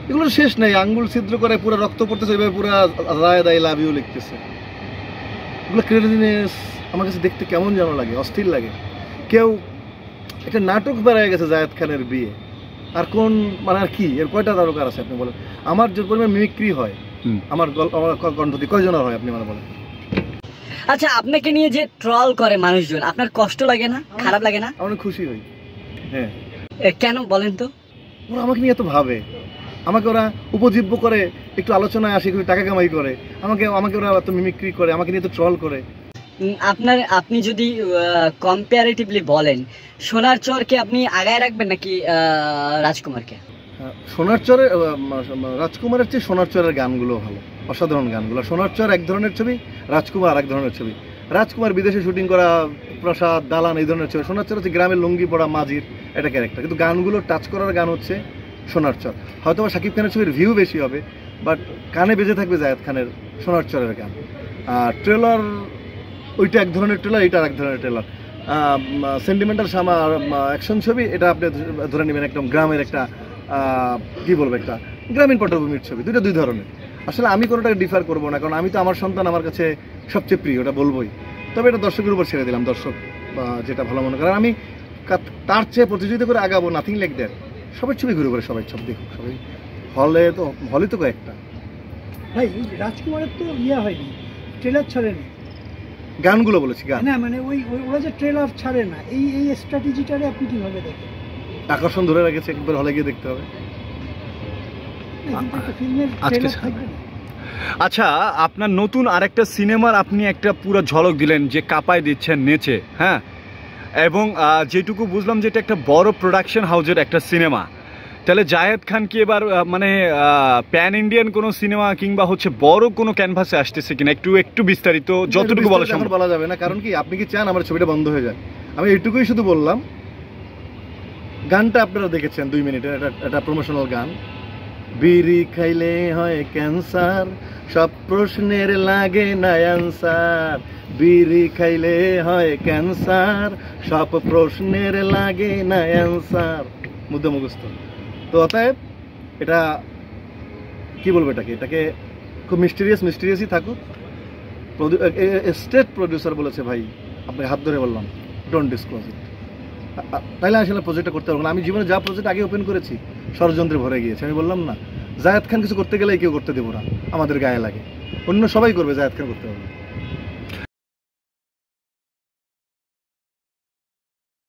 এগুলো শেষ নেই, আঙ্গুল ছিদ্র করে পুরো রক্ত পড়তেছে, এইভাবে পুরো জায়েদ আই লাভ ইউ লিখতেছে। এগুলো ক্রেডিনেস আমার কাছে দেখতে কেমন যেন লাগে, অস্থির লাগে। কেউ একটা নাটক বেড়ায় গেছে জায়েদ খানের বিয়ে, আর কোন মানে আর কি এর কয়টা তারকার আছে আপনি বলেন? আমার যে পরিমাণ মিমিক্রি হয় আমার কণ্ঠ দিয়ে কয়জনের হয় আপনি মানে বলেন? আচ্ছা, আপনাকে নিয়ে যে ট্রল করে মানুষজন, আপনার কষ্ট লাগে না, খারাপ লাগে না? আমি খুশি হই। হ্যাঁ, কেন বলেন তো? ওরা আমাকে নিয়ে তো ভাবে, আমাকে ওরা উপজীব্য করে, একটু আলোচনায় আসে, একটু টাকা কামাই করে, আমাকে ওরা এত মিমিক্রি করে, আমাকে নিয়ে তো ট্রল করে। আপনি যদি কম্পারেটিভলি বলেন, সোনার চরকে আপনি আগায় রাখবেন নাকি রাজকুমারকে? সোনার চরের রাজকুমারের চেয়ে সোনার চরের গানগুলো ভালো, অসাধারণ গানগুলো। সোনার চর এক ধরনের ছবি, রাজকুমার আর এক ধরনের ছবি। রাজকুমার বিদেশে শুটিং করা, প্রাসাদ, দালান, এই ধরনের ছবি। সোনার চর হচ্ছে গ্রামের লুঙ্গি পড়া মাঝির একটা ক্যারেক্টার, কিন্তু গানগুলো টাচ করার গান হচ্ছে সোনার চর। হয়তো বা শাকিব খানের ছবির ভিউ বেশি হবে, বাট কানে বেজে থাকবে জায়েদ খানের সোনার চরের গান। আর ট্রেলার ওইটা এক ধরনের ট্রেলার, এটা এক ধরনের ট্রেলার। সেন্টিমেন্টাল অ্যাকশন ছবি, এটা আপনি ধরে নেবেন একদম গ্রামের একটা কি বলবো, একটা গ্রামীণ পটভূমির ছবি। দুই ধরনের। আসলে আমি কোনোটাকে ডিফার করবো না, কারণ আমি তো আমার সন্তান আমার কাছে সবচেয়ে প্রিয়, ওটা বলবোই। তবে এটা দর্শকের উপর ছেড়ে দিলাম, দর্শক যেটা ভালো মনে করে। আমি তার চেয়ে প্রতিযোগিতা করে আগাবো, নাথিং লাইক দ্যাট। সবার ছবি ঘুরে ঘুরে সবাই সব দেখুক, সবাই হলে তো কয়েকটা। ভাই রাজকুমারের তো হয়নি, ট্রেলার ছাড়েনি, গানগুলো বলেছি গান না, মানে ওরা যে ট্রেলার ছাড়ে না, এই স্ট্র্যাটেজিটারে আপনি কিভাবে দেখেন? আকর্ষণ ধরে রেখেছে, একবার হলে গিয়ে দেখতে হবে। আচ্ছা, আপনার নতুন আরেকটা সিনেমার আপনি একটা পুরো ঝলক দিলেন যে কাঁপায় দিচ্ছেন নেচে, হ্যাঁ, এবং যেটুকু বুঝলাম যে এটা একটা বড় প্রোডাকশন হাউসের একটা সিনেমা। তাহলে জায়েদ খান কি এবার মানে প্যান ইন্ডিয়ান কোনো সিনেমা কিংবা হচ্ছে বড় কোনো ক্যানভাসে আসতেছে কিনা, একটু বিস্তারিত যতটুকু বলা সম্ভব? বলা যাবে না, কারণ কি আপনি কি চান আমার ছবিটা বন্ধ হয়ে যায়? আমি এইটুকুই শুধু বললাম, গানটা আপনারা দেখেছেন 2 মিনিটের, এটা প্রমোশনাল গান। বিড়ি খাইলে হয় ক্যান্সার, সব প্রশ্নের লাগে না অ্যান্সার। বিড়ি খাইলে হয় ক্যান্সার, সব প্রশ্নের লাগে না অ্যান্সার। মুদ্রা মুখস্থ। তো অতএব এটা কি বলবো, এটাকে খুব মিস্টিরিয়াসই থাকুক। স্টেট প্রডিউসার বলেছে, ভাই আপনাকে হাত ধরে বললাম ডোন্ট ডিসক্লোজ ইট। তাইলে আসলে প্রজেক্টটা করতে পারবো না। আমি জীবনে যা প্রজেক্ট আগে ওপেন করেছি ষড়যন্ত্রে ভরে গিয়েছে। আমি বললাম না, জায়েদ খান কিছু করতে গেলে কেউ করতে দেবো না, আমাদের গায়ে লাগে। অন্য সবাই করবে, জায়েদ খান করতে পারবে।